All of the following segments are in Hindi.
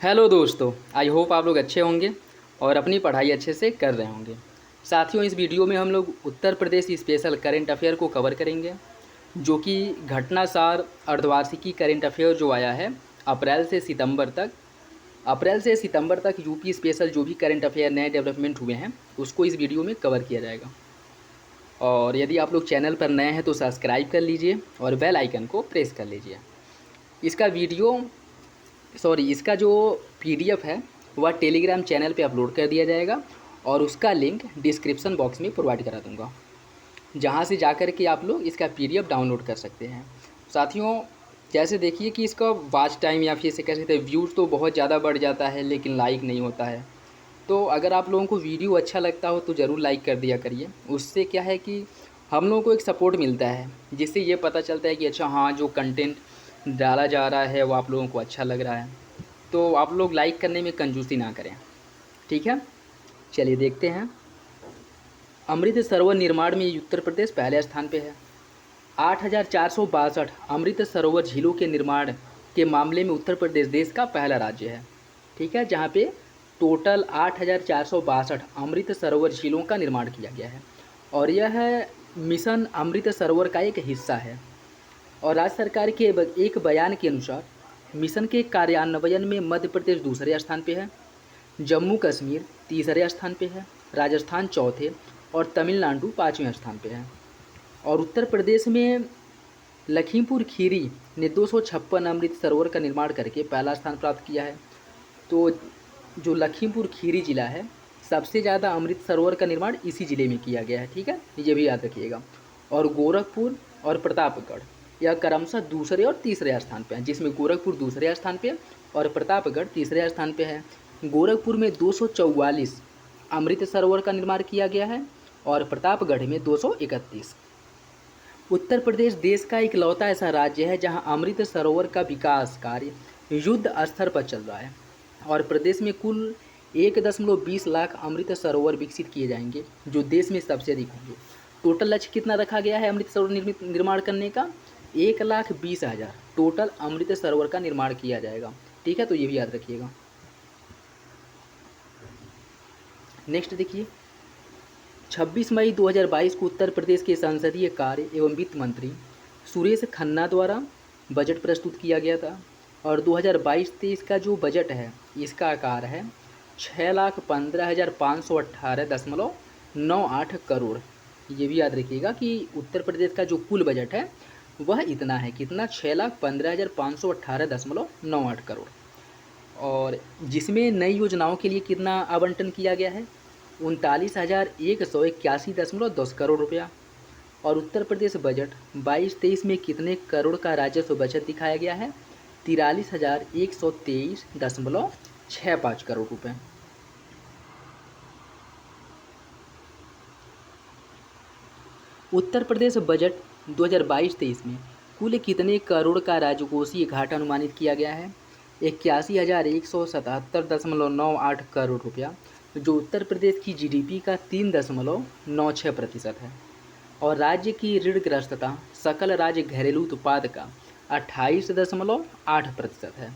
हेलो दोस्तों, आई होप आप लोग अच्छे होंगे और अपनी पढ़ाई अच्छे से कर रहे होंगे। साथियों, इस वीडियो में हम लोग Uttar Pradesh special current affair को कवर करेंगे, जो कि घटनासार अर्धवार्षिकी करंट अफेयर जो आया है अप्रैल से सितंबर तक यूपी स्पेशल जो भी करंट अफेयर नए डेवलपमेंट हुए हैं उसको इस वीडियो में कवर किया जाएगा। और यदि आप लोग चैनल पर नए हैं तो सब्सक्राइब कर लीजिए और बेल आइकन को प्रेस कर लीजिए। इसका वीडियो इसका जो पीडीएफ है वह टेलीग्राम चैनल पे अपलोड कर दिया जाएगा और उसका लिंक डिस्क्रिप्शन बॉक्स में प्रोवाइड करा दूंगा, जहां से जाकर के आप लोग इसका पीडीएफ डाउनलोड कर सकते हैं। साथियों, जैसे देखिए कि इसका वॉच टाइम या फिर इसे कह सकते हैं व्यूज़ तो बहुत ज़्यादा बढ़ जाता है, लेकिन लाइक नहीं होता है। तो अगर आप लोगों को वीडियो अच्छा लगता हो तो ज़रूर लाइक कर दिया करिए। उससे क्या है कि हम लोगों को एक सपोर्ट मिलता है, जिससे ये पता चलता है कि अच्छा हाँ, जो कंटेंट डाला जा रहा है वो आप लोगों को अच्छा लग रहा है। तो आप लोग लाइक करने में कंजूसी ना करें, ठीक है। चलिए देखते हैं। अमृत सरोवर निर्माण में उत्तर प्रदेश पहले स्थान पे है। 8,462 अमृत सरोवर झीलों के निर्माण के मामले में उत्तर प्रदेश देश का पहला राज्य है, ठीक है, जहाँ पे टोटल 8,462 अमृत सरोवर झीलों का निर्माण किया गया है। और यह मिशन अमृत सरोवर का एक हिस्सा है। और राज्य सरकार के एक बयान के अनुसार मिशन के कार्यान्वयन में मध्य प्रदेश दूसरे स्थान पे है, जम्मू कश्मीर तीसरे स्थान पे है, राजस्थान चौथे और तमिलनाडु पाँचवें स्थान पे है। और उत्तर प्रदेश में लखीमपुर खीरी ने 256 अमृत सरोवर का निर्माण करके पहला स्थान प्राप्त किया है। तो जो लखीमपुर खीरी जिला है, सबसे ज़्यादा अमृत सरोवर का निर्माण इसी ज़िले में किया गया है, ठीक है, ये भी याद रखिएगा। और गोरखपुर और प्रतापगढ़ यह क्रमशः दूसरे और तीसरे स्थान पे हैं, जिसमें गोरखपुर दूसरे स्थान पे और प्रतापगढ़ तीसरे स्थान पे है। गोरखपुर में 244 अमृत सरोवर का निर्माण किया गया है और प्रतापगढ़ में 231। उत्तर प्रदेश देश का इकलौता ऐसा राज्य है जहां अमृत सरोवर का विकास कार्य युद्ध स्तर पर चल रहा है। और प्रदेश में कुल 1.20 लाख अमृत सरोवर विकसित किए जाएंगे, जो देश में सबसे अधिक होंगे। टोटल लक्ष्य कितना रखा गया है अमृत सरोवर निर्माण करने का? 1,20,000 टोटल अमृत सरोवर का निर्माण किया जाएगा, ठीक है, तो ये भी याद रखिएगा। नेक्स्ट देखिए, 26 मई 2022 को उत्तर प्रदेश के संसदीय कार्य एवं वित्त मंत्री सुरेश खन्ना द्वारा बजट प्रस्तुत किया गया था। और 2022-23 का जो बजट है इसका आकार है 6,15,518.98 करोड़। ये भी याद रखिएगा कि उत्तर प्रदेश का जो कुल बजट है वह इतना है, कितना? 6,15,518.98 करोड़। और जिसमें नई योजनाओं के लिए कितना आवंटन किया गया है? 39,181.10 करोड़ रुपया। और उत्तर प्रदेश बजट 22-23 में कितने करोड़ का राजस्व बचत दिखाया गया है? 43,123.65 करोड़ रुपये। उत्तर प्रदेश बजट 2022-23 में कुल कितने करोड़ का राजकोषीय घाटा अनुमानित किया गया है? 81,177.98 करोड़ रुपया, जो उत्तर प्रदेश की जीडीपी का 3.96% है। और राज्य की ऋणग्रस्तता सकल राज्य घरेलू उत्पाद का 28.8% है।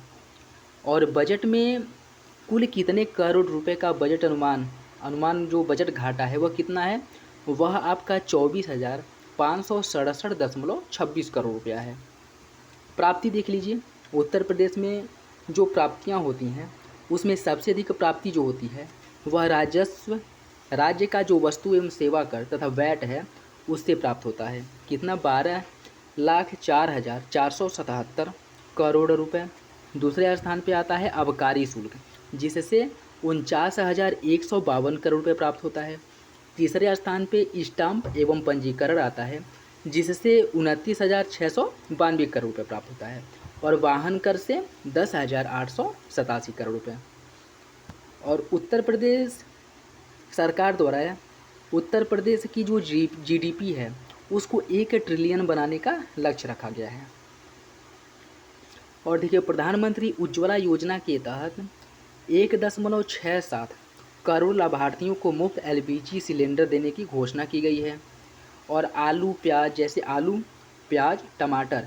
और बजट में कुल कितने करोड़ रुपए का बजट अनुमान जो बजट घाटा है वह कितना है? वह आपका 24,567.26 करोड़ रुपया है। प्राप्ति देख लीजिए, उत्तर प्रदेश में जो प्राप्तियां होती हैं उसमें सबसे अधिक प्राप्ति जो होती है वह राजस्व, राज्य का जो वस्तु एवं सेवा कर तथा वैट है उससे प्राप्त होता है। कितना? 12,04,477 करोड़ रुपए। दूसरे स्थान पे आता है आबकारी शुल्क, जिससे 49,152 करोड़ रुपये प्राप्त होता है। तीसरे स्थान पे स्टाम्प एवं पंजीकरण आता है, जिससे 29,692 करोड़ रुपये प्राप्त होता है। और वाहन कर से 10,887 करोड़ रुपये। और उत्तर प्रदेश सरकार द्वारा उत्तर प्रदेश की जो जीडीपी है उसको 1 ट्रिलियन बनाने का लक्ष्य रखा गया है। और देखिए, प्रधानमंत्री उज्ज्वला योजना के तहत 1.67 करोड़ लाभार्थियों को मुफ्त एलपीजी सिलेंडर देने की घोषणा की गई है। और आलू प्याज टमाटर,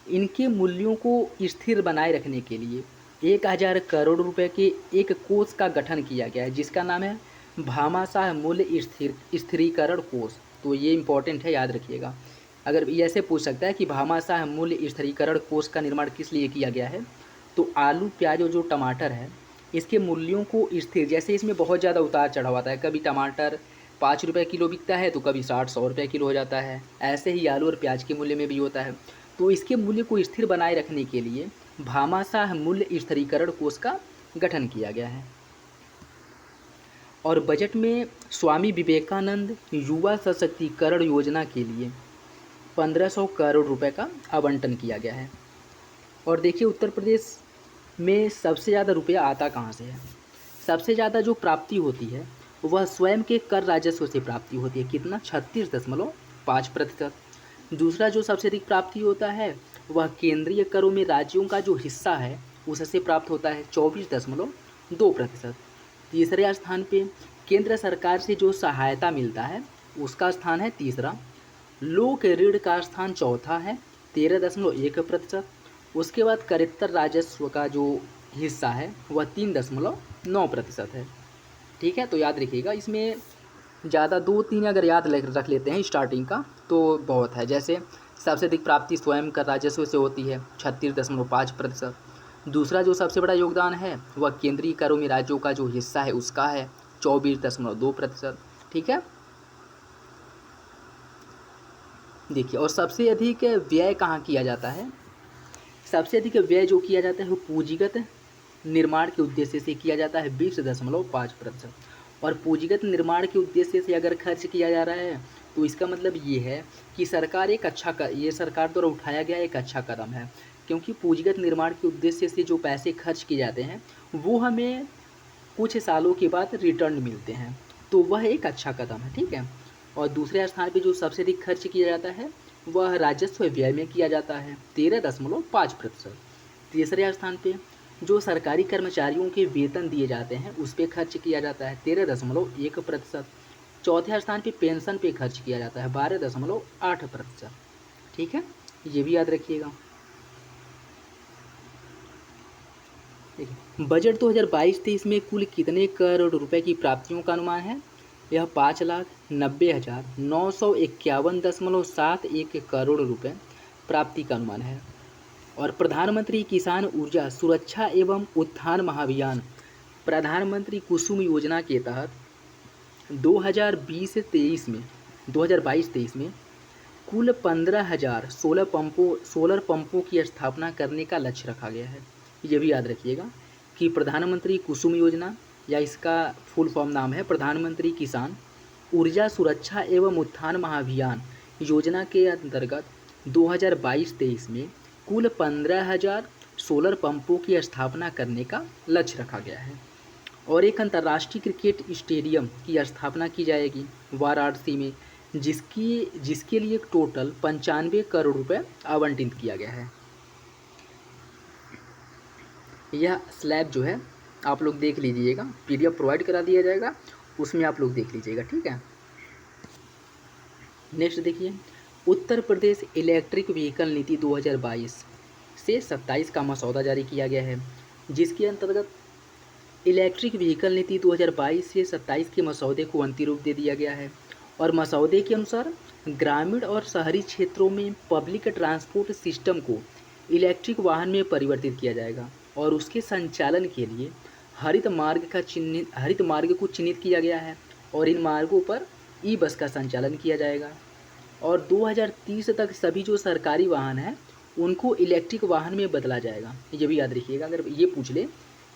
इनके मूल्यों को स्थिर बनाए रखने के लिए 1000 करोड़ रुपए के एक कोष का गठन किया गया है, जिसका नाम है भामाशाह मूल्य स्थिरीकरण कोष। तो ये इंपॉर्टेंट है, याद रखिएगा। अगर ये ऐसे पूछ सकता है कि भामाशाह मूल्य स्थिरीकरण कोष का निर्माण किस लिए किया गया है, तो आलू, प्याज और जो टमाटर है, इसके मूल्यों को स्थिर, जैसे इसमें बहुत ज़्यादा उतार चढ़ाव आता है, कभी टमाटर 5 रुपये किलो बिकता है तो कभी 60-100 रुपये किलो हो जाता है, ऐसे ही आलू और प्याज के मूल्य में भी होता है। तो इसके मूल्य को स्थिर बनाए रखने के लिए भामाशाह मूल्य स्थिरीकरण कोष का गठन किया गया है। और बजट में स्वामी विवेकानंद युवा सशक्तिकरण योजना के लिए 1500 करोड़ रुपए का आवंटन किया गया है। और देखिए उत्तर प्रदेश में सबसे ज़्यादा रुपया आता कहाँ से है। सबसे ज़्यादा जो प्राप्ति होती है वह स्वयं के कर राजस्व से प्राप्ति होती है, कितना, 36.5%। दूसरा जो सबसे अधिक प्राप्ति होता है वह केंद्रीय करों में राज्यों का जो हिस्सा है उससे प्राप्त होता है, 24.2%। तीसरे स्थान पे केंद्र सरकार से जो सहायता मिलता है उसका स्थान है तीसरा। लोक ऋण का स्थान चौथा है, 13.1%। उसके बाद करेत्तर राजस्व का जो हिस्सा है वह 3.9% है। ठीक है, तो याद रखिएगा, इसमें ज़्यादा 2-3 अगर याद रख लेते हैं स्टार्टिंग का तो बहुत है। जैसे सबसे अधिक प्राप्ति स्वयं कर राजस्व से होती है, 36.5%। दूसरा जो सबसे बड़ा योगदान है वह केंद्रीय करों में राज्यों का जो हिस्सा है उसका है, 24.2%। ठीक है, देखिए। और सबसे अधिक व्यय कहाँ किया जाता है? सबसे अधिक व्यय जो किया जाता है वो पूंजीगत निर्माण के उद्देश्य से किया जाता है, 20.5%। और पूंजीगत निर्माण के उद्देश्य से अगर खर्च किया जा रहा है तो इसका मतलब ये है कि सरकार एक अच्छा ये सरकार द्वारा उठाया गया एक अच्छा कदम है, क्योंकि पूंजीगत निर्माण के उद्देश्य से जो पैसे खर्च किए जाते हैं वो हमें कुछ सालों के बाद रिटर्न मिलते हैं, तो वह एक अच्छा कदम है। ठीक है। और दूसरे स्थान पे जो सबसे अधिक खर्च किया जाता है वह राजस्व व्यय में किया जाता है, 13.5%। तीसरे स्थान पे जो सरकारी कर्मचारियों के वेतन दिए जाते हैं उस पर खर्च किया जाता है, 13.1%। चौथे स्थान पे पेंशन पे खर्च किया जाता है, 12.8%। ठीक है, ये भी याद रखिएगा। देखिए बजट 2022-23 में कुल कितने करोड़ रुपए की प्राप्तियों का अनुमान है? यह 5,90,951.71 करोड़ रुपए प्राप्ति का अनुमान है। और प्रधानमंत्री किसान ऊर्जा सुरक्षा एवं उत्थान महाअभियान, प्रधानमंत्री कुसुम योजना के तहत 2022-23 में कुल 15,000 सोलर पंपों की स्थापना करने का लक्ष्य रखा गया है। ये भी याद रखिएगा कि प्रधानमंत्री कुसुम योजना, या इसका फुल फॉर्म नाम है प्रधानमंत्री किसान ऊर्जा सुरक्षा एवं उत्थान महाअभियान योजना के अंतर्गत 2022-23 में कुल 15,000 सोलर पंपों की स्थापना करने का लक्ष्य रखा गया है। और एक अंतर्राष्ट्रीय क्रिकेट स्टेडियम की स्थापना की जाएगी वाराणसी में, जिसके लिए टोटल 95 करोड़ रुपए आवंटित किया गया है। यह स्लैब जो है आप लोग देख लीजिएगा, PDF प्रोवाइड करा दिया जाएगा, उसमें आप लोग देख लीजिएगा। ठीक है। नेक्स्ट देखिए, उत्तर प्रदेश इलेक्ट्रिक व्हीकल नीति 2022 से 27 का मसौदा जारी किया गया है, जिसके अंतर्गत इलेक्ट्रिक व्हीकल नीति 2022 से 27 के मसौदे को अंतिम रूप दे दिया गया है। और मसौदे के अनुसार ग्रामीण और शहरी क्षेत्रों में पब्लिक ट्रांसपोर्ट सिस्टम को इलेक्ट्रिक वाहन में परिवर्तित किया जाएगा, और उसके संचालन के लिए हरित मार्ग को चिन्हित किया गया है, और इन मार्गों पर ई बस का संचालन किया जाएगा। और 2030 तक सभी जो सरकारी वाहन हैं उनको इलेक्ट्रिक वाहन में बदला जाएगा। ये भी याद रखिएगा, अगर ये पूछ ले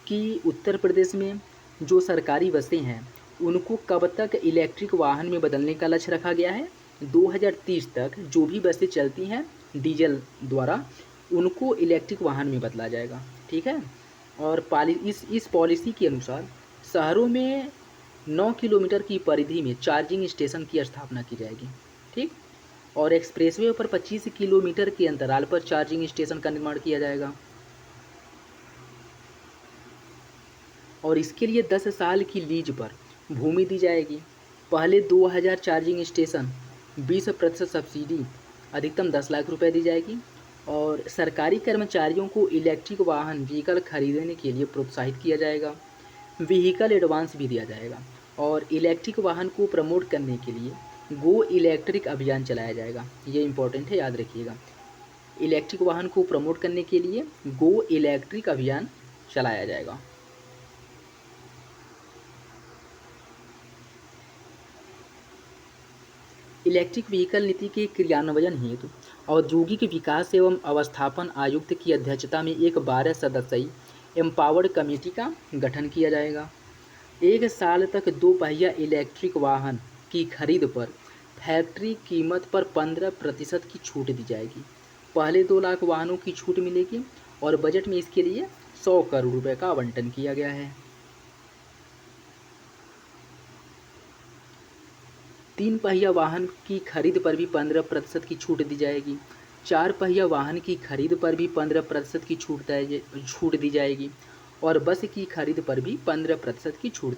कि उत्तर प्रदेश में जो सरकारी बसें हैं उनको कब तक इलेक्ट्रिक वाहन में बदलने का लक्ष्य रखा गया है, 2030 तक जो भी बसें चलती हैं डीजल द्वारा उनको इलेक्ट्रिक वाहन में बदला जाएगा। ठीक है। और इस पॉलिसी के अनुसार शहरों में 9 किलोमीटर की परिधि में चार्जिंग स्टेशन की स्थापना की जाएगी। ठीक। और एक्सप्रेसवे पर 25 किलोमीटर के अंतराल पर चार्जिंग स्टेशन का निर्माण किया जाएगा। और इसके लिए 10 साल की लीज पर भूमि दी जाएगी। पहले 2000 चार्जिंग स्टेशन 20% सब्सिडी अधिकतम 10 लाख रुपए दी जाएगी, और सरकारी कर्मचारियों को इलेक्ट्रिक वाहन व्हीकल खरीदने के लिए प्रोत्साहित किया जाएगा। व्हीकल एडवांस भी दिया जाएगा। और इलेक्ट्रिक वाहन को प्रमोट करने के लिए गो इलेक्ट्रिक अभियान चलाया जाएगा। ये इंपॉर्टेंट है, याद रखिएगा। इलेक्ट्रिक वाहन को प्रमोट करने के लिए गो इलेक्ट्रिक अभियान चलाया जाएगा। इलेक्ट्रिक व्हीकल नीति के क्रियान्वयन हेतु औद्योगिक विकास एवं अवस्थापन आयुक्त की अध्यक्षता में एक 12 सदस्यीय एम्पावर्ड कमेटी का गठन किया जाएगा। 1 साल तक 2 पहिया इलेक्ट्रिक वाहन की खरीद पर फैक्ट्री कीमत पर 15% की छूट दी जाएगी। पहले 2 लाख वाहनों की छूट मिलेगी और बजट में इसके लिए 100 करोड़ रुपए का आवंटन किया गया है। 3 पहिया वाहन की खरीद पर भी 15% की छूट दी जाएगी। 4 पहिया वाहन की खरीद पर भी 15% की छूट दी जाएगी और बस की खरीद पर भी 15% की छूट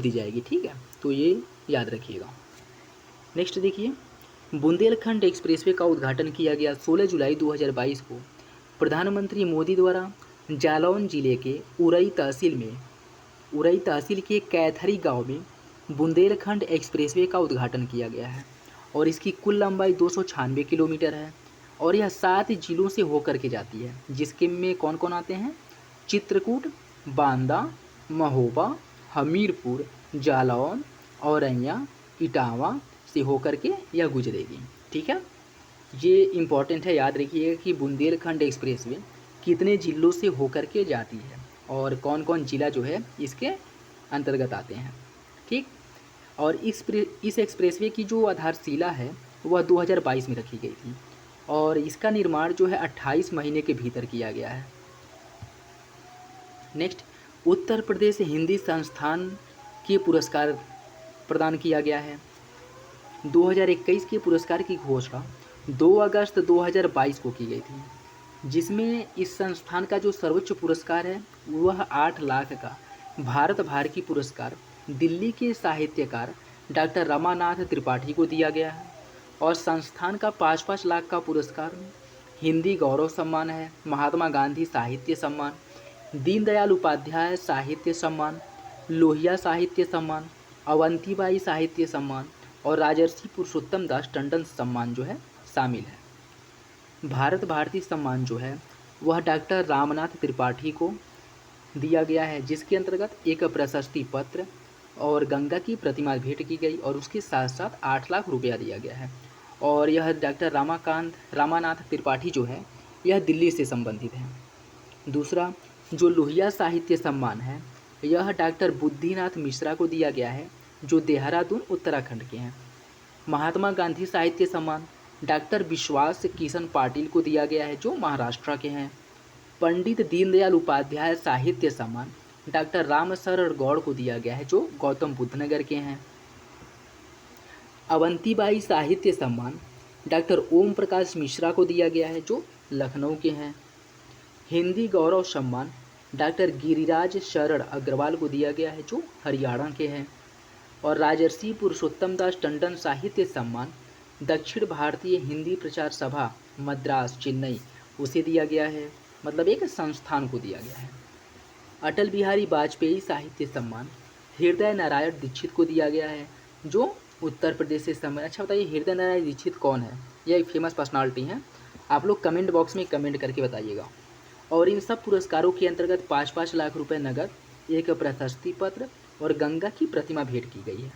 दी जाएगी। ठीक है, तो ये याद रखिएगा। नेक्स्ट देखिए, बुंदेलखंड एक्सप्रेसवे का उद्घाटन किया गया 16 जुलाई 2022 को प्रधानमंत्री मोदी द्वारा जालौन जिले के उरई तहसील के कैथरी गांव में बुंदेलखंड एक्सप्रेसवे का उद्घाटन किया गया है और इसकी कुल लंबाई 296 किलोमीटर है और यह 7 जिलों से होकर के जाती है, जिसके में कौन कौन आते हैं? चित्रकूट, बांदा, महोबा, हमीरपुर, जालौन, औरैया, इटावा से होकर के यह गुजरेगी। ठीक है, ये इम्पॉर्टेंट है, याद रखिएगा कि बुंदेलखंड एक्सप्रेसवे कितने जिलों से होकर के जाती है और कौन कौन जिला जो है इसके अंतर्गत आते हैं। ठीक, और इस एक्सप्रेसवे की जो आधारशिला है वह 2022 में रखी गई थी और इसका निर्माण जो है 28 महीने के भीतर किया गया है। नेक्स्ट, उत्तर प्रदेश हिंदी संस्थान के पुरस्कार प्रदान किया गया है। 2021 के पुरस्कार की घोषणा 2 अगस्त 2022 को की गई थी, जिसमें इस संस्थान का जो सर्वोच्च पुरस्कार है वह 8 लाख का भारत भारती पुरस्कार दिल्ली के साहित्यकार डॉक्टर रमानाथ त्रिपाठी को दिया गया है और संस्थान का 5-5 लाख का पुरस्कार हिंदी गौरव सम्मान है, महात्मा गांधी साहित्य सम्मान, दीनदयाल उपाध्याय साहित्य सम्मान, लोहिया साहित्य सम्मान, अवंतीबाई साहित्य सम्मान और राजर्षि पुरुषोत्तम दास टंडन सम्मान जो है शामिल है। भारत भारती सम्मान जो है वह डॉक्टर रामनाथ त्रिपाठी को दिया गया है, जिसके अंतर्गत एक प्रशस्ति पत्र और गंगा की प्रतिमा भेंट की गई और उसके साथ साथ 8 लाख रुपया दिया गया है। और यह डॉक्टर रामानाथ त्रिपाठी जो है यह दिल्ली से संबंधित है। दूसरा, जो लोहिया साहित्य सम्मान है यह डॉक्टर बुद्धिनाथ मिश्रा को दिया गया है, जो देहरादून उत्तराखंड के हैं। महात्मा गांधी साहित्य सम्मान डॉक्टर विश्वास किशन पाटिल को दिया गया है, जो महाराष्ट्र के हैं। पंडित दीनदयाल उपाध्याय साहित्य सम्मान डॉक्टर रामशरण गौड़ को दिया गया है, जो गौतम बुद्ध नगर के हैं। अवंतीबाई साहित्य सम्मान डॉक्टर ओम प्रकाश मिश्रा को दिया गया है, जो लखनऊ के हैं। हिंदी गौरव सम्मान डॉक्टर गिरिराज शरण अग्रवाल को दिया गया है, जो हरियाणा के हैं। और राजर्षि पुरुषोत्तम दास टंडन साहित्य सम्मान दक्षिण भारतीय हिंदी प्रचार सभा मद्रास चेन्नई उसे दिया गया है, मतलब एक संस्थान को दिया गया है। अटल बिहारी वाजपेयी साहित्य सम्मान हृदय नारायण दीक्षित को दिया गया है, जो उत्तर प्रदेश से सम्मान। अच्छा बताइए, हृदय नारायण दीक्षित कौन है? यह एक फेमस पर्सनालिटी है, आप लोग कमेंट बॉक्स में कमेंट करके बताइएगा। और इन सब पुरस्कारों के अंतर्गत 5-5 लाख रुपए नगद, एक प्रशस्ति पत्र और गंगा की प्रतिमा भेंट की गई है।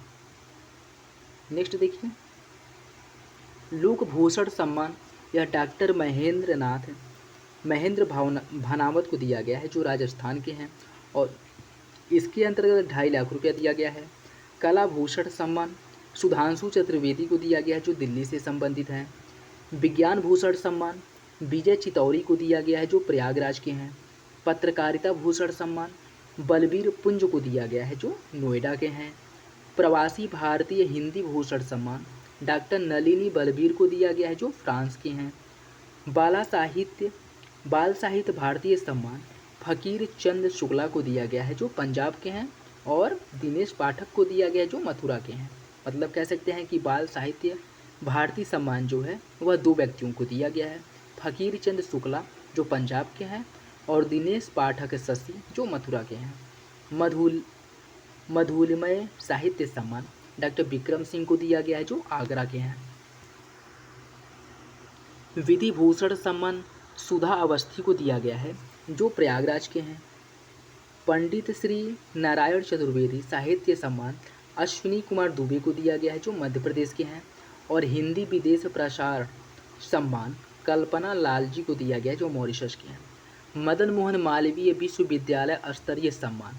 नेक्स्ट देखिए, लोक भूषण सम्मान यह डॉक्टर महेंद्र भानावत को दिया गया है, जो राजस्थान के हैं और इसके अंतर्गत 2.5 लाख रुपया दिया गया है। कला भूषण सम्मान सुधांशु चतुर्वेदी को दिया गया है, जो दिल्ली से संबंधित हैं। विज्ञान भूषण सम्मान विजय चितौरी को दिया गया है, जो प्रयागराज के हैं। पत्रकारिता भूषण सम्मान बलबीर पुंज को दिया गया है, जो नोएडा के हैं। प्रवासी भारतीय हिंदी भूषण सम्मान डॉक्टर नलिनी बलबीर को दिया गया है, जो फ्रांस के हैं। बाल साहित्य भारतीय सम्मान फकीर चंद शुक्ला को दिया गया है, जो पंजाब के हैं। और दिनेश पाठक को दिया गया है, जो मथुरा के हैं। मतलब कह सकते हैं कि बाल साहित्य भारतीय सम्मान जो है वह 2 व्यक्तियों को दिया गया है, फकीर चंद शुक्ला जो पंजाब के हैं, और दिनेश पाठक शशि जो मथुरा के हैं। मधुल मधुलिमय साहित्य सम्मान डॉक्टर विक्रम सिंह को दिया गया है जो आगरा के हैं। विधि भूषण सम्मान सुधा अवस्थी को दिया गया है जो प्रयागराज के हैं। पंडित श्री नारायण चतुर्वेदी साहित्य सम्मान अश्विनी कुमार दुबे को दिया गया है जो मध्य प्रदेश के हैं। और हिंदी विदेश प्रसार सम्मान कल्पना लाल जी को दिया गया है जो मॉरिशस के हैं। मदन मोहन मालवीय विश्वविद्यालय स्तरीय सम्मान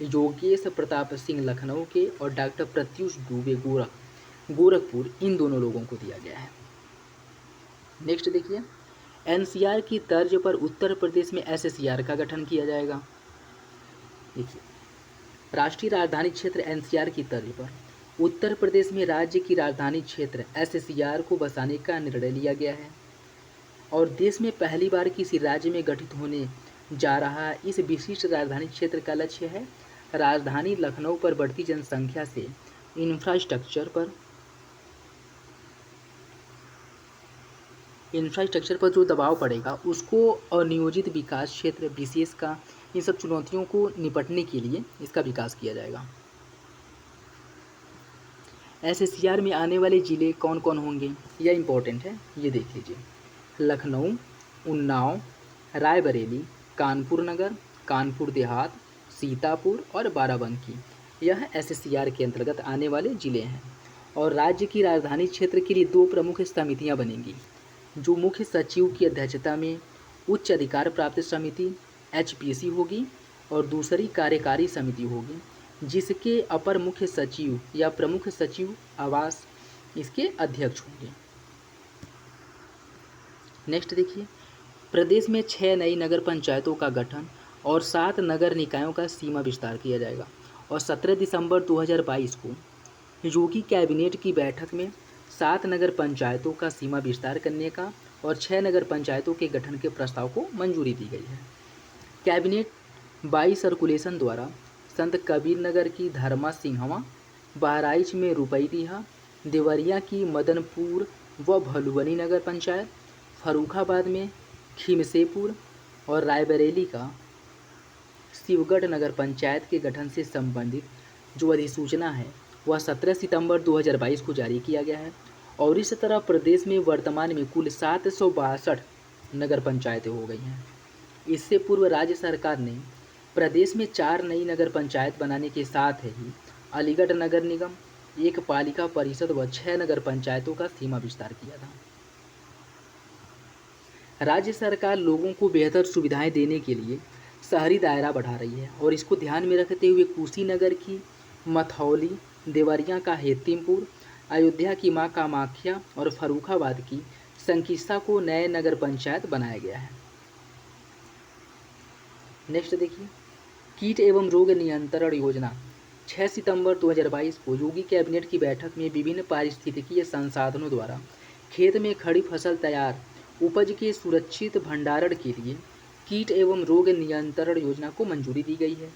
योगेश प्रताप सिंह लखनऊ के और डॉक्टर प्रत्युष दुबे गोरखपुर, इन दोनों लोगों को दिया गया है। नेक्स्ट देखिए, एनसीआर की तर्ज पर उत्तर प्रदेश में एससीआर का गठन किया जाएगा। देखिए, राष्ट्रीय राजधानी क्षेत्र एनसीआर की तर्ज पर उत्तर प्रदेश में राज्य की राजधानी क्षेत्र एससीआर को बसाने का निर्णय लिया गया है। और देश में पहली बार किसी राज्य में गठित होने जा रहा इस विशिष्ट राजधानी क्षेत्र का लक्ष्य है राजधानी लखनऊ पर बढ़ती जनसंख्या से इंफ्रास्ट्रक्चर पर जो दबाव पड़ेगा उसको अनियोजित विकास क्षेत्र विशेष का इन सब चुनौतियों को निपटने के लिए इसका विकास किया जाएगा। एससीआर में आने वाले ज़िले कौन कौन होंगे, यह इम्पोर्टेंट है, ये देख लीजिए। लखनऊ, उन्नाव, रायबरेली, कानपुर नगर, कानपुर देहात, सीतापुर और बाराबंकी, यह एससीआर के अंतर्गत आने वाले ज़िले हैं। और राज्य की राजधानी क्षेत्र के लिए 2 प्रमुख समितियां बनेंगी जो मुख्य सचिव की अध्यक्षता में उच्च अधिकार प्राप्त समिति HPC होगी और दूसरी कार्यकारी समिति होगी जिसके अपर मुख्य सचिव या प्रमुख सचिव आवास इसके अध्यक्ष होंगे। नेक्स्ट देखिए, प्रदेश में 6 नई नगर पंचायतों का गठन और 7 नगर निकायों का सीमा विस्तार किया जाएगा। और 17 दिसंबर 2022 को योगी कैबिनेट की बैठक में 7 नगर पंचायतों का सीमा विस्तार करने का और 6 नगर पंचायतों के गठन के प्रस्ताव को मंजूरी दी गई है। कैबिनेट बाई सर्कुलेशन द्वारा संत कबीर नगर की धर्मा सिंहवा, बहराइच में रुपईडीहा, देवरिया की मदनपुर व भलुवनी नगर पंचायत, फर्रुखाबाद में खिमसेपुर और रायबरेली का शिवगढ़ नगर पंचायत के गठन से संबंधित जो अधिसूचना है वह 17 सितंबर 2022 को जारी किया गया है। और इस तरह प्रदेश में वर्तमान में कुल 762 नगर पंचायतें हो गई हैं। इससे पूर्व राज्य सरकार ने प्रदेश में 4 नई नगर पंचायत बनाने के साथ ही अलीगढ़ नगर निगम, 1 पालिका परिषद व 6 नगर पंचायतों का सीमा विस्तार किया था। राज्य सरकार लोगों को बेहतर सुविधाएं देने के लिए शहरी दायरा बढ़ा रही है और इसको ध्यान में रखते हुए कुशीनगर की मथौली, देवरिया का हेतिमपुर, अयोध्या की मां कामाख्या और फर्रुखाबाद की संकिस्सा को नए नगर पंचायत बनाया गया है। नेक्स्ट देखिए, कीट एवं रोग नियंत्रण योजना 6 सितंबर 2022 को योगी कैबिनेट की बैठक में विभिन्न पारिस्थितिकीय संसाधनों द्वारा खेत में खड़ी फसल तैयार उपज के सुरक्षित भंडारण के लिए कीट एवं रोग नियंत्रण योजना को मंजूरी दी गई है।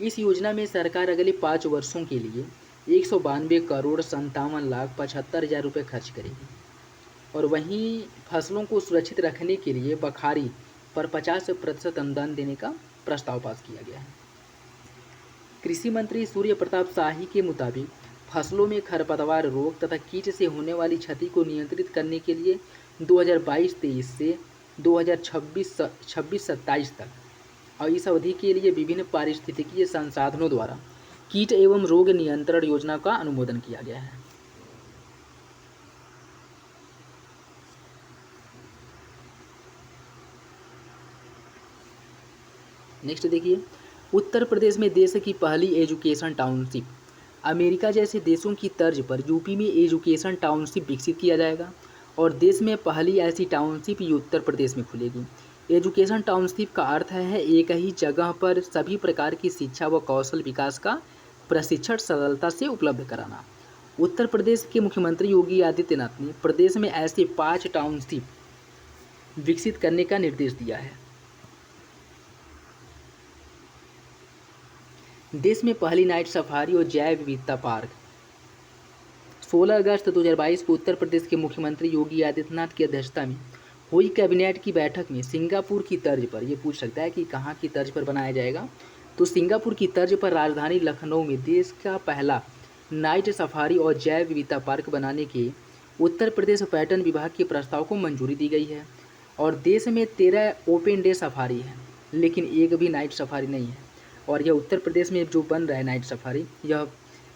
इस योजना में सरकार अगले 5 वर्षों के लिए 192 करोड़ 57,75,000 रुपये खर्च करेगी। और वहीं फसलों को सुरक्षित रखने के लिए बखारी पर 50% अनुदान देने का प्रस्ताव पास किया गया है। कृषि मंत्री सूर्य प्रताप शाही के मुताबिक फसलों में खरपतवार रोग तथा कीट से होने वाली क्षति को नियंत्रित करने के लिए 2022-23 से 2026-27 तक और इस अवधि के लिए विभिन्न पारिस्थितिकीय संसाधनों द्वारा कीट एवं रोग नियंत्रण योजना का अनुमोदन किया गया है। नेक्स्ट देखिए, उत्तर प्रदेश में देश की पहली एजुकेशन टाउनशिप अमेरिका जैसे देशों की तर्ज पर यूपी में एजुकेशन टाउनशिप विकसित किया जाएगा और देश में पहली ऐसी टाउनशिप ये उत्तर प्रदेश में खुलेगी। एजुकेशन टाउनशिप का अर्थ है एक ही जगह पर सभी प्रकार की शिक्षा व कौशल विकास का प्रशिक्षण सरलता से उपलब्ध कराना। उत्तर प्रदेश के मुख्यमंत्री योगी आदित्यनाथ ने प्रदेश में ऐसे 5 टाउनशिप विकसित करने का निर्देश दिया है। देश में पहली नाइट सफारी और जैव विविधता पार्क 16 अगस्त 2022 को उत्तर प्रदेश के मुख्यमंत्री योगी आदित्यनाथ की अध्यक्षता में हुई कैबिनेट की बैठक में सिंगापुर की तर्ज पर, ये पूछ सकता है कि कहाँ की तर्ज पर बनाया जाएगा, तो सिंगापुर की तर्ज पर राजधानी लखनऊ में देश का पहला नाइट सफारी और जैव विविधता पार्क बनाने के उत्तर प्रदेश पर्यटन विभाग के प्रस्ताव को मंजूरी दी गई है। और देश में 13 ओपन डे सफारी है, लेकिन एक भी नाइट सफारी नहीं है। और यह उत्तर प्रदेश में जो बन रहा है नाइट सफारी, यह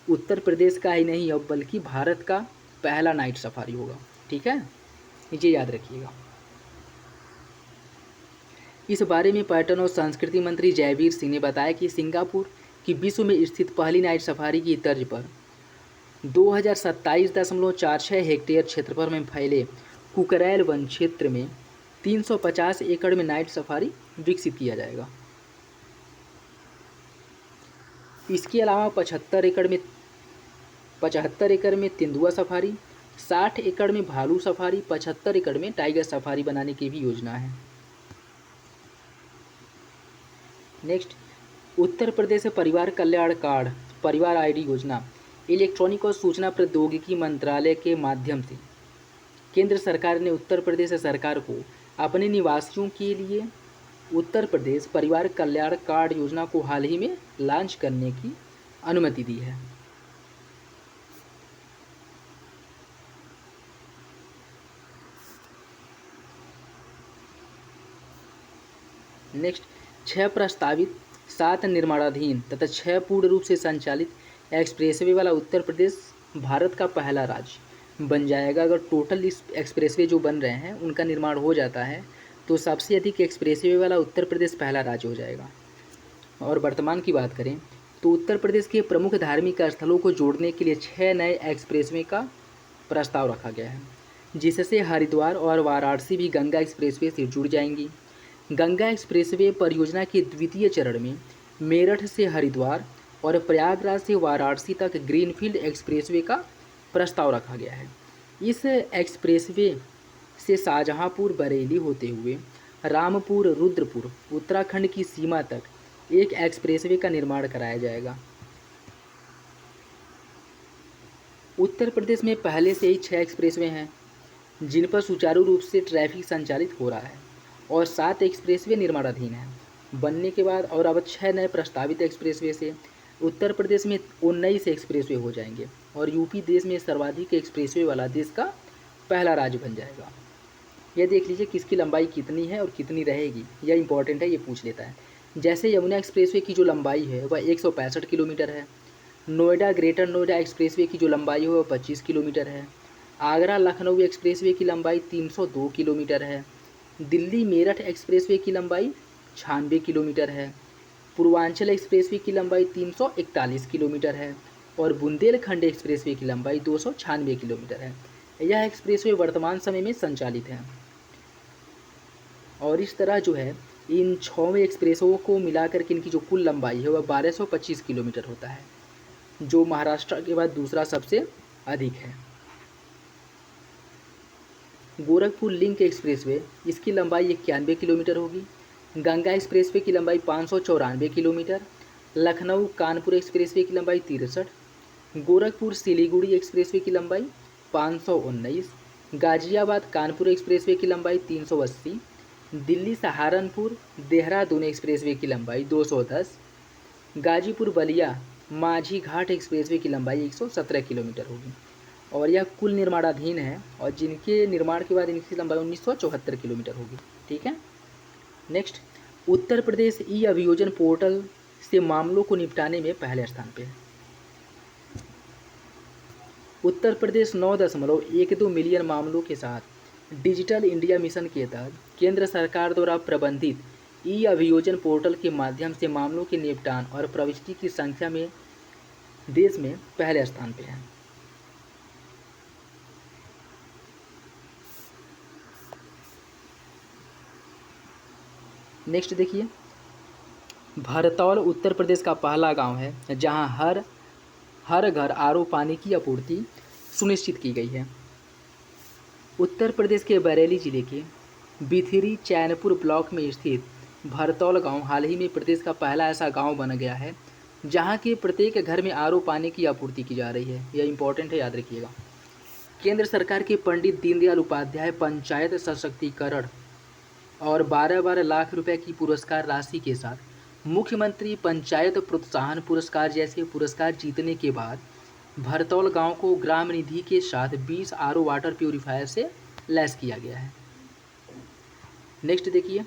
उत्तर प्रदेश का ही नहीं है बल्कि भारत का पहला नाइट सफारी होगा। ठीक है, ये याद रखिएगा। इस बारे में पर्यटन और संस्कृति मंत्री जयवीर सिंह ने बताया कि सिंगापुर की विश्व में स्थित पहली नाइट सफारी की तर्ज पर 2027.46 हेक्टेयर क्षेत्रफल में फैले कुकरैल वन क्षेत्र में 350 एकड़ में नाइट सफारी विकसित किया जाएगा। इसके अलावा 75 एकड़ में तेंदुआ सफारी, 60 एकड़ में भालू सफारी, 75 एकड़ में टाइगर सफारी बनाने की भी योजना है। नेक्स्ट, उत्तर प्रदेश परिवार कल्याण कार्ड परिवार आईडी योजना इलेक्ट्रॉनिक और सूचना प्रौद्योगिकी मंत्रालय के माध्यम से केंद्र सरकार ने उत्तर प्रदेश सरकार को अपने निवासियों के लिए उत्तर प्रदेश परिवार कल्याण कार्ड योजना को हाल ही में लॉन्च करने की अनुमति दी है। नेक्स्ट, 6 प्रस्तावित, 7 निर्माणाधीन तथा 6 पूर्ण रूप से संचालित एक्सप्रेसवे वाला उत्तर प्रदेश भारत का पहला राज्य बन जाएगा। अगर टोटल इस एक्सप्रेसवे जो बन रहे हैं उनका निर्माण हो जाता है तो सबसे अधिक एक्सप्रेसवे वाला उत्तर प्रदेश पहला राज्य हो जाएगा। और वर्तमान की बात करें तो उत्तर प्रदेश के प्रमुख धार्मिक स्थलों को जोड़ने के लिए 6 नए एक्सप्रेसवे का प्रस्ताव रखा गया है, जिससे हरिद्वार और वाराणसी भी गंगा एक्सप्रेसवे से जुड़ जाएंगी। गंगा एक्सप्रेसवे परियोजना के द्वितीय चरण में मेरठ से हरिद्वार और प्रयागराज से वाराणसी तक ग्रीनफील्ड एक्सप्रेसवे का प्रस्ताव रखा गया है। इस एक्सप्रेसवे से शाहजहांपुर बरेली होते हुए रामपुर रुद्रपुर उत्तराखंड की सीमा तक एक एक्सप्रेसवे का निर्माण कराया जाएगा। उत्तर प्रदेश में पहले से ही 6 एक्सप्रेसवे हैं जिन पर सुचारू रूप से ट्रैफिक संचालित हो रहा है और 7 एक्सप्रेसवे निर्माणाधीन हैं बनने के बाद, और अब 6 नए प्रस्तावित एक्सप्रेसवे से उत्तर प्रदेश में 19 एक्सप्रेसवे हो जाएंगे और यूपी देश में सर्वाधिक एक्सप्रेसवे वाला देश का पहला राज्य बन जाएगा। यह देख लीजिए किसकी लंबाई कितनी है और कितनी रहेगी, यह इंपॉर्टेंट है, ये पूछ लेता है। जैसे यमुना एक्सप्रेसवे की जो लंबाई है वह 165 किलोमीटर है। नोएडा ग्रेटर नोएडा एक्सप्रेसवे की जो लंबाई है वह 25 किलोमीटर है। आगरा लखनऊ एक्सप्रेसवे की लंबाई 302 किलोमीटर है। दिल्ली मेरठ एक्सप्रेसवे की लंबाई 96 किलोमीटर है। पूर्वांचल एक्सप्रेसवे की लंबाई 341 किलोमीटर है और बुंदेलखंड एक्सप्रेसवे की लंबाई 296 किलोमीटर है। यह एक्सप्रेसवे वर्तमान समय में संचालित है। और इस तरह जो है इन 6 एक्सप्रेसों को मिलाकर के इनकी जो कुल लंबाई है वह 1225 किलोमीटर होता है, जो महाराष्ट्र के बाद दूसरा सबसे अधिक है। गोरखपुर लिंक एक्सप्रेसवे, इसकी लंबाई 91 किलोमीटर होगी। गंगा एक्सप्रेसवे की लंबाई 594 किलोमीटर। लखनऊ कानपुर एक्सप्रेसवे की लंबाई 63। गोरखपुर सिलीगुड़ी एक्सप्रेसवे की लंबाई 519। गाजियाबाद कानपुर एक्सप्रेसवे की लंबाई 380। दिल्ली सहारनपुर देहरादून एक्सप्रेसवे की लंबाई 210। गाजीपुर बलिया माझी घाट एक्सप्रेसवे की लंबाई 117 किलोमीटर होगी और यह कुल निर्माणाधीन है और जिनके निर्माण के बाद इनकी लंबाई 1974 किलोमीटर होगी। ठीक है। नेक्स्ट, उत्तर प्रदेश ई अभियोजन पोर्टल से मामलों को निपटाने में पहले स्थान पे है। उत्तर प्रदेश 9.12 मिलियन मामलों के साथ डिजिटल इंडिया मिशन के तहत केंद्र सरकार द्वारा प्रबंधित ई अभियोजन पोर्टल के माध्यम से मामलों के निपटान और प्रविष्टि की संख्या में देश में पहले स्थान पे है। नेक्स्ट देखिए, भरतौल उत्तर प्रदेश का पहला गांव है जहां हर घर आरओ पानी की आपूर्ति सुनिश्चित की गई है। उत्तर प्रदेश के बरेली जिले के बिथरी चैनपुर ब्लॉक में स्थित भरतौल गांव हाल ही में प्रदेश का पहला ऐसा गांव बन गया है जहां के प्रत्येक घर में आरओ पानी की आपूर्ति की जा रही है। यह इंपॉर्टेंट है, याद रखिएगा। केंद्र सरकार के पंडित दीनदयाल उपाध्याय पंचायत सशक्तिकरण और 12-12 लाख रुपए की पुरस्कार राशि के साथ मुख्यमंत्री पंचायत प्रोत्साहन पुरस्कार जैसे पुरस्कार जीतने के बाद भरतौल गांव को ग्राम निधि के साथ 20 आरओ वाटर प्यूरिफायर से लैस किया गया है। नेक्स्ट देखिए,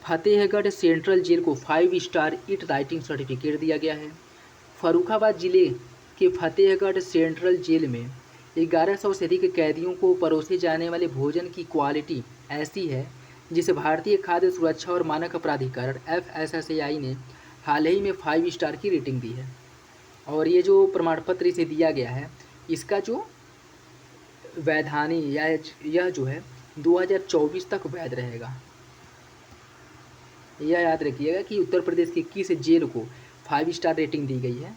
फतेहगढ़ सेंट्रल जेल को 5 स्टार इट राइटिंग सर्टिफिकेट दिया गया है। फर्रुखाबाद जिले के फतेहगढ़ सेंट्रल जेल में 1100 से अधिक कैदियों को परोसे जाने वाले भोजन की क्वालिटी ऐसी है जिसे भारतीय खाद्य सुरक्षा और मानक प्राधिकरण FSSAI ने हाल ही में 5 स्टार की रेटिंग दी है। और ये जो प्रमाण पत्र इसे दिया गया है, इसका जो वैधानी यह जो है 2024 तक वैध रहेगा। यह याद रखिएगा कि उत्तर प्रदेश की किस जेल को 5 स्टार रेटिंग दी गई है।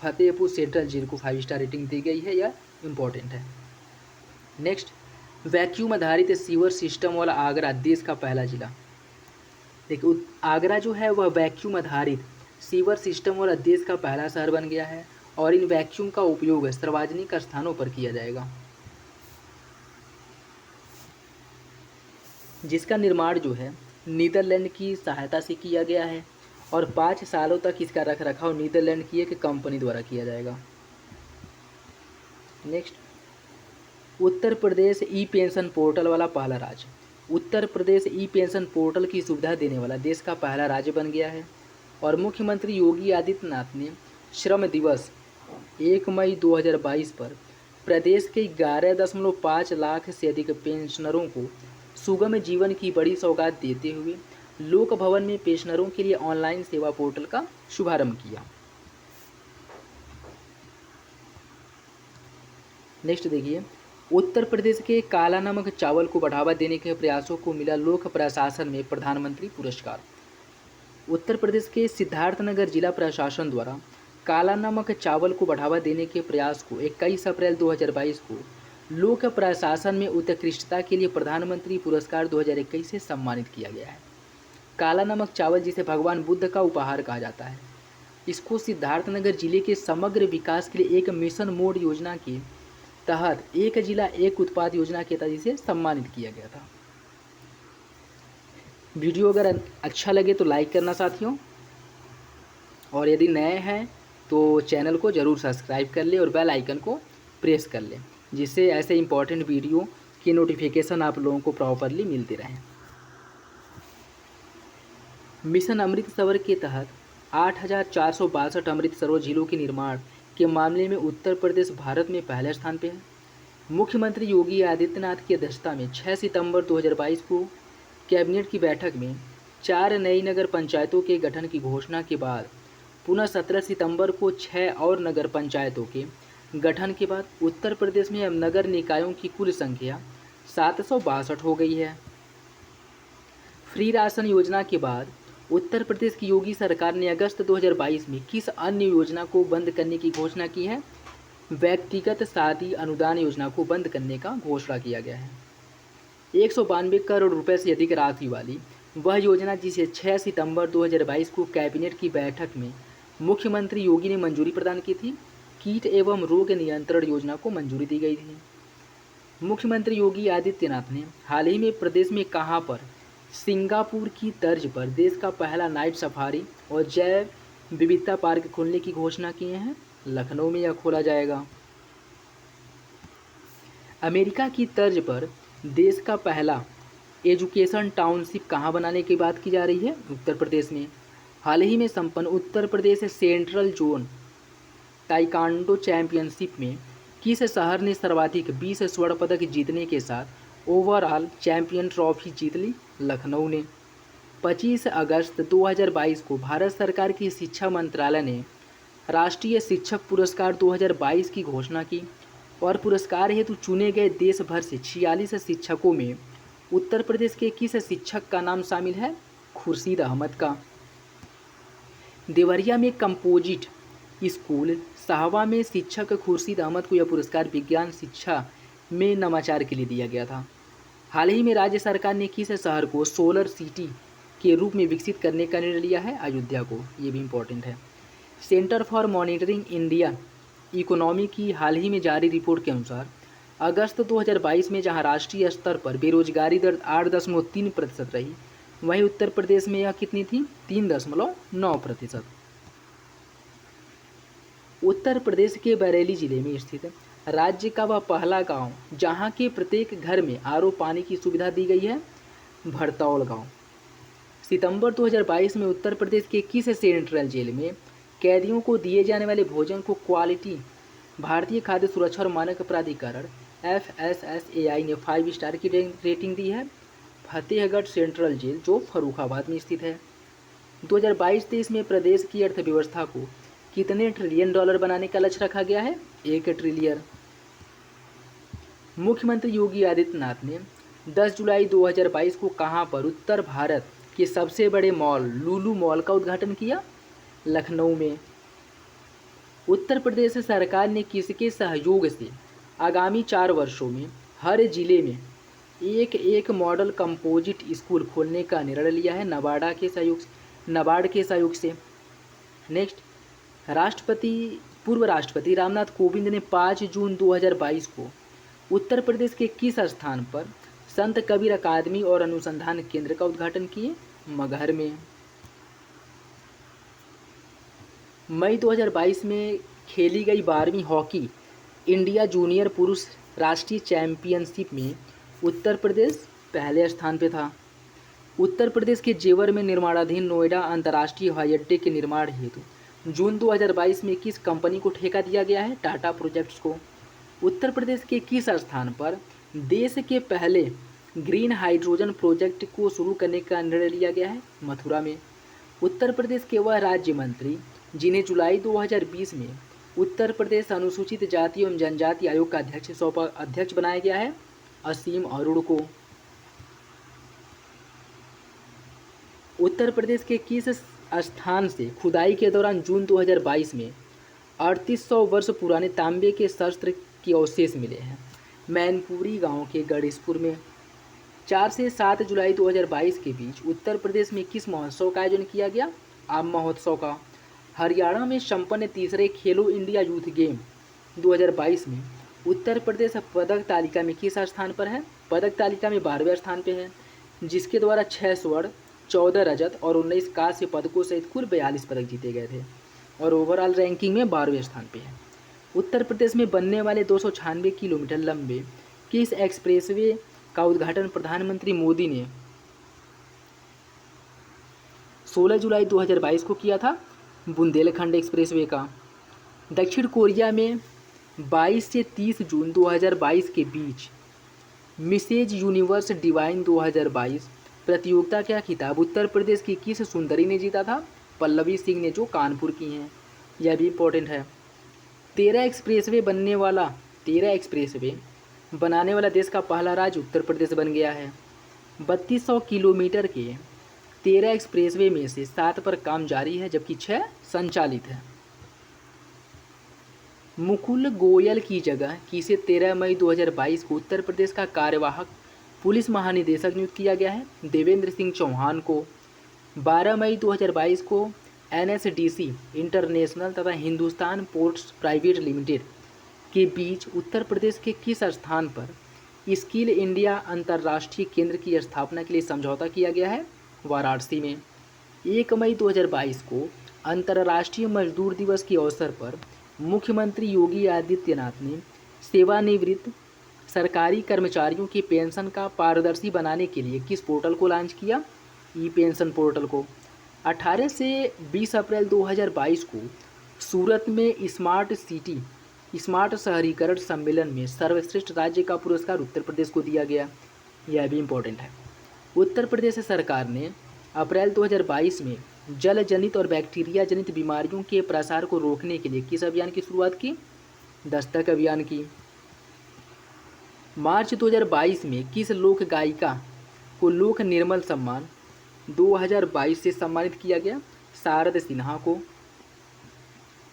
फतेहपुर सेंट्रल जेल को 5 स्टार रेटिंग दी गई है, यह इम्पोर्टेंट है। नेक्स्ट, वैक्यूम आधारित सीवर सिस्टम वाला आगरा देश का पहला जिला। देखिए, आगरा जो है वह वैक्यूम आधारित सीवर सिस्टम वाला देश का पहला शहर बन गया है और इन वैक्यूम का उपयोग सार्वजनिक स्थानों पर किया जाएगा, जिसका निर्माण जो है नीदरलैंड की सहायता से किया गया है और 5 सालों तक इसका रखरखाव नीदरलैंड की एक कंपनी द्वारा किया जाएगा। नेक्स्ट, उत्तर प्रदेश ई पेंशन पोर्टल वाला पहला राज्य। उत्तर प्रदेश ई पेंशन पोर्टल की सुविधा देने वाला देश का पहला राज्य बन गया है और मुख्यमंत्री योगी आदित्यनाथ ने श्रम दिवस 1 मई 2022 पर प्रदेश के 11.5 लाख से अधिक पेंशनरों को सुगम जीवन की बड़ी सौगात देते हुए लोक भवन में पेंशनरों के लिए ऑनलाइन सेवा पोर्टल का शुभारंभ किया। नेक्स्ट देखिए, उत्तर प्रदेश के काला नमक चावल को बढ़ावा देने के प्रयासों को मिला लोक प्रशासन में प्रधानमंत्री पुरस्कार। उत्तर प्रदेश के सिद्धार्थनगर जिला प्रशासन द्वारा काला नमक चावल को बढ़ावा देने के प्रयास को 21 अप्रैल 2022 को लोक प्रशासन में उत्कृष्टता के लिए प्रधानमंत्री पुरस्कार 2021 से सम्मानित किया गया है। काला नमक चावल जिसे भगवान बुद्ध का उपहार कहा जाता है, इसको सिद्धार्थनगर जिले के समग्र विकास के लिए एक मिशन मोड योजना के तहत एक जिला एक उत्पाद योजना के तहत इसे सम्मानित किया गया था। वीडियो अगर अच्छा लगे तो लाइक करना साथियों, और यदि नए हैं तो चैनल को ज़रूर सब्सक्राइब कर ले और बेल आइकन को प्रेस कर लें, जिससे ऐसे इंपॉर्टेंट वीडियो की नोटिफिकेशन आप लोगों को प्रॉपरली मिलती रहें। मिशन अमृत सरोवर के तहत 8,462 अमृत सरोवर झीलों के निर्माण के मामले में उत्तर प्रदेश भारत में पहले स्थान पे है। मुख्यमंत्री योगी आदित्यनाथ की अध्यक्षता में 6 सितंबर 2022 को कैबिनेट की बैठक में 4 नई नगर पंचायतों के गठन की घोषणा के बाद पुनः 17 सितंबर को 6 और नगर पंचायतों के गठन के बाद उत्तर प्रदेश में अब नगर निकायों की कुल संख्या 762 हो गई है। फ्री राशन योजना के बाद उत्तर प्रदेश की योगी सरकार ने अगस्त 2022 में किस अन्य योजना को बंद करने की घोषणा की है? व्यक्तिगत शादी अनुदान योजना को बंद करने का घोषणा किया गया है। 192 करोड़ रुपए से अधिक राशि वाली वह योजना जिसे 6 सितंबर 2022 को कैबिनेट की बैठक में मुख्यमंत्री योगी ने मंजूरी प्रदान की थी, कीट एवं रोग नियंत्रण योजना को मंजूरी दी गई थी। मुख्यमंत्री योगी आदित्यनाथ ने हाल ही में प्रदेश में कहां पर सिंगापुर की तर्ज पर देश का पहला नाइट सफारी और जैव विविधता पार्क खोलने की घोषणा किए हैं? लखनऊ में यह खोला जाएगा। अमेरिका की तर्ज पर देश का पहला एजुकेशन टाउनशिप कहां बनाने की बात की जा रही है? उत्तर प्रदेश में। हाल ही में संपन्न Uttar Pradesh central zone taekwondo championship में किस शहर ने सर्वाधिक 20 स्वर्ण पदक जीतने के साथ ओवरऑल चैंपियन ट्रॉफी जीत ली? लखनऊ ने। 25 अगस्त 2022 को भारत सरकार की शिक्षा मंत्रालय ने राष्ट्रीय शिक्षक पुरस्कार 2022 की घोषणा की और पुरस्कार हेतु चुने गए देश भर से 46 शिक्षकों में उत्तर प्रदेश के किस शिक्षक का नाम शामिल है? खुर्शीद अहमद का। देवरिया में कंपोजिट स्कूल साहवा में शिक्षक खुर्शीद अहमद को यह पुरस्कार विज्ञान शिक्षा में नवाचार के लिए दिया गया था। हाल ही में राज्य सरकार ने किस शहर को सोलर सिटी के रूप में विकसित करने का निर्णय लिया है? अयोध्या को। ये भी इम्पोर्टेंट है। Centre for monitoring India economy की हाल ही में जारी रिपोर्ट के अनुसार अगस्त 2022 में जहां राष्ट्रीय स्तर पर बेरोजगारी दर 8.3% रही, वहीं उत्तर प्रदेश में यह कितनी थी? 3.9%। उत्तर प्रदेश के बरेली जिले में स्थित राज्य का वह पहला गांव जहां के प्रत्येक घर में आरओ पानी की सुविधा दी गई है, भरतौल गांव। सितंबर 2022 में उत्तर प्रदेश के किस सेंट्रल जेल में कैदियों को दिए जाने वाले भोजन को क्वालिटी भारतीय खाद्य सुरक्षा और मानक प्राधिकरण FSSAI ने 5 स्टार की रेटिंग दी है? फतेहगढ़ सेंट्रल जेल, जो फर्रुखाबाद में स्थित है। 2022-23 में प्रदेश की अर्थव्यवस्था को कितने ट्रिलियन डॉलर बनाने का लक्ष्य रखा गया है? 1 ट्रिलियन। मुख्यमंत्री योगी आदित्यनाथ ने 10 जुलाई 2022 को कहां पर उत्तर भारत के सबसे बड़े मॉल लुलु मॉल का उद्घाटन किया? लखनऊ में। उत्तर प्रदेश सरकार ने किसके सहयोग से आगामी 4 वर्षों में हर जिले में एक मॉडल कंपोजिट स्कूल खोलने का निर्णय लिया है? नाबार्ड के सहयोग से। नेक्स्ट, पूर्व राष्ट्रपति रामनाथ कोविंद ने 5 जून 2022 को उत्तर प्रदेश के किस स्थान पर संत कबीर अकादमी और अनुसंधान केंद्र का उद्घाटन किए? मगहर में। मई 2022 में खेली गई 12वीं हॉकी इंडिया जूनियर पुरुष राष्ट्रीय चैंपियनशिप में उत्तर प्रदेश पहले स्थान पे था। उत्तर प्रदेश के जेवर में निर्माणाधीन नोएडा अंतर्राष्ट्रीय हवाई अड्डे के निर्माण हेतु जून 2022 में किस कंपनी को ठेका दिया गया है? टाटा प्रोजेक्ट्स को। उत्तर प्रदेश के किस स्थान पर देश के पहले ग्रीन हाइड्रोजन प्रोजेक्ट को शुरू करने का निर्णय लिया गया है? मथुरा में। उत्तर प्रदेश के वह राज्य मंत्री जिन्हें जुलाई 2020 में उत्तर प्रदेश अनुसूचित जाति एवं जनजाति आयोग का अध्यक्ष बनाया गया है? असीम अरुण को। उत्तर प्रदेश के किस स्थान से खुदाई के दौरान जून 2022 में 3800 वर्ष पुराने तांबे के शस्त्र के अवशेष मिले हैं? मैनपुरी गांव के गणेशपुर में। 4 से 7 जुलाई 2022 के बीच उत्तर प्रदेश में किस महोत्सव का आयोजन किया गया? आम महोत्सव का। हरियाणा में संपन्न तीसरे खेलो इंडिया यूथ गेम 2022 में उत्तर प्रदेश पदक तालिका में किस स्थान पर है? पदक तालिका में 12वें स्थान पर है, जिसके द्वारा 6 स्वर्ण, 14 रजत और 19 कांस्य पदकों सहित कुल 42 पदक जीते गए थे और ओवरऑल रैंकिंग में 12वें स्थान पे है। उत्तर प्रदेश में बनने वाले 296 किलोमीटर लंबे किस एक्सप्रेसवे का उद्घाटन प्रधानमंत्री मोदी ने 16 जुलाई 2022 को किया था? बुंदेलखंड एक्सप्रेसवे का। दक्षिण कोरिया में 22 से 30 जून 2022 के बीच मिसेज यूनिवर्स डिवाइन 2022 प्रतियोगिता का खिताब उत्तर प्रदेश की किस सुंदरी ने जीता था? पल्लवी सिंह ने, जो कानपुर की हैं। यह भी इम्पोर्टेंट है। 13 एक्सप्रेसवे बनाने वाला देश का पहला राज्य उत्तर प्रदेश बन गया है। 3200 किलोमीटर के 13 एक्सप्रेसवे में से 7 पर काम जारी है, जबकि 6 संचालित है। मुकुल गोयल की जगह किसे 13 मई 2022 को उत्तर प्रदेश का कार्यवाहक पुलिस महानिदेशक नियुक्त किया गया है? देवेंद्र सिंह चौहान को। 12 मई 2022 को NSDC इंटरनेशनल तथा हिंदुस्तान पोर्ट्स प्राइवेट लिमिटेड के बीच उत्तर प्रदेश के किस स्थान पर स्किल इंडिया अंतर्राष्ट्रीय केंद्र की स्थापना के लिए समझौता किया गया है? वाराणसी में। 1 मई 2022 को अंतर्राष्ट्रीय मजदूर दिवस के अवसर पर मुख्यमंत्री योगी आदित्यनाथ ने सेवानिवृत्त सरकारी कर्मचारियों की पेंशन का पारदर्शी बनाने के लिए किस पोर्टल को लॉन्च किया? ई पेंशन पोर्टल को। 18 से 20 अप्रैल 2022 को सूरत में स्मार्ट शहरीकरण सम्मेलन में सर्वश्रेष्ठ राज्य का पुरस्कार उत्तर प्रदेश को दिया गया। यह भी इम्पोर्टेंट है। उत्तर प्रदेश सरकार ने अप्रैल 2022 में जल जनित और बैक्टीरिया जनित बीमारियों के प्रसार को रोकने के लिए किस अभियान की शुरुआत की? दस्तक अभियान की। मार्च 2022 में किस लोक गायिका को लोक निर्मल सम्मान 2022 से सम्मानित किया गया? शारद सिन्हा को।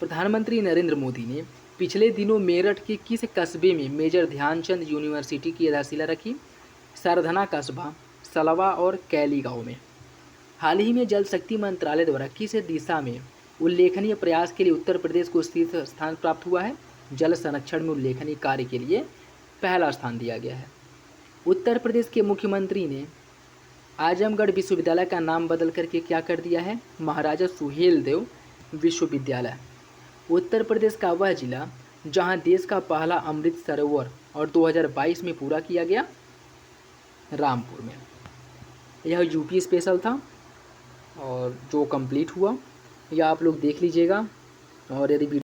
प्रधानमंत्री नरेंद्र मोदी ने पिछले दिनों मेरठ के किस कस्बे में मेजर ध्यानचंद यूनिवर्सिटी की आधारशिला रखी? सरधना कस्बा, सलवा और कैली गाँव में। हाल ही में जल शक्ति मंत्रालय द्वारा किस दिशा में उल्लेखनीय प्रयास के लिए उत्तर प्रदेश को शीर्ष स्थान प्राप्त हुआ है? जल संरक्षण में उल्लेखनीय कार्य के लिए पहला स्थान दिया गया है। उत्तर प्रदेश के मुख्यमंत्री ने आजमगढ़ विश्वविद्यालय का नाम बदल करके क्या कर दिया है, महाराजा सुहेलदेव विश्वविद्यालय। उत्तर प्रदेश का वह जिला जहां देश का पहला अमृत सरोवर और 2022 में पूरा किया गया, रामपुर में। यह यूपी स्पेशल था और जो कंप्लीट हुआ, यह आप लोग देख लीजिएगा। और यदि